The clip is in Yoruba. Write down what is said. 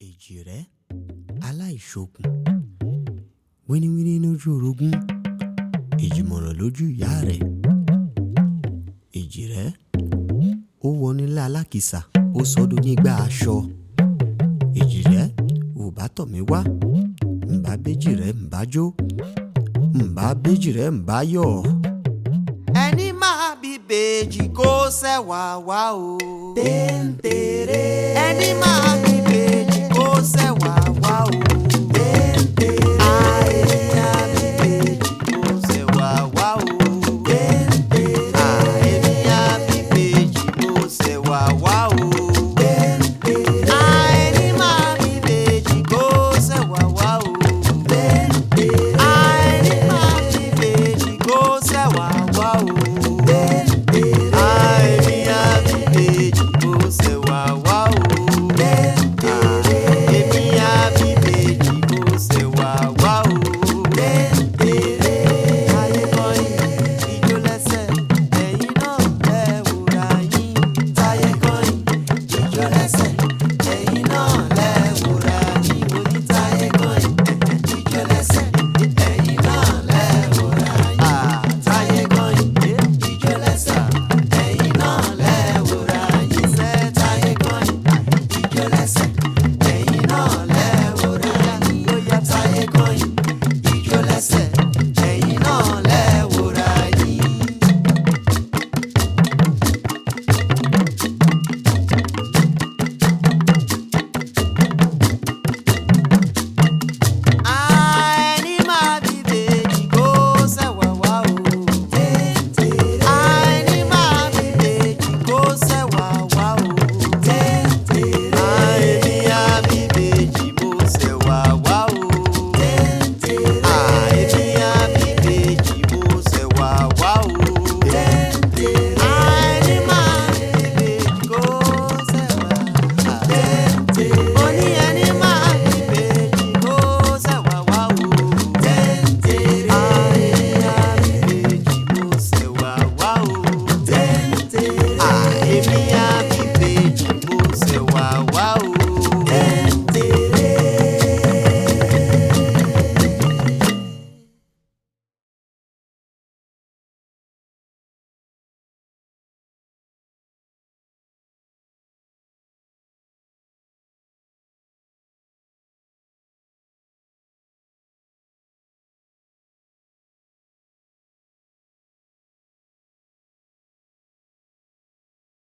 Èjìrẹ aláìṣokùn wíníwíní lójú orogún èjìmọ̀ràn lójú ìyá rẹ̀. Èjìrẹ ó wọnilé alákìsà ó sọdún nígbà aṣọ. Èjìrẹ ò bá tọ̀ mí wá ǹbá béjìrẹ ǹbá jó ǹbá béjìrẹ ǹbá yọ̀. Ẹni máa bí bèjì kó ṣẹ̀wá wá o. Téńtèrè. Ẹni máa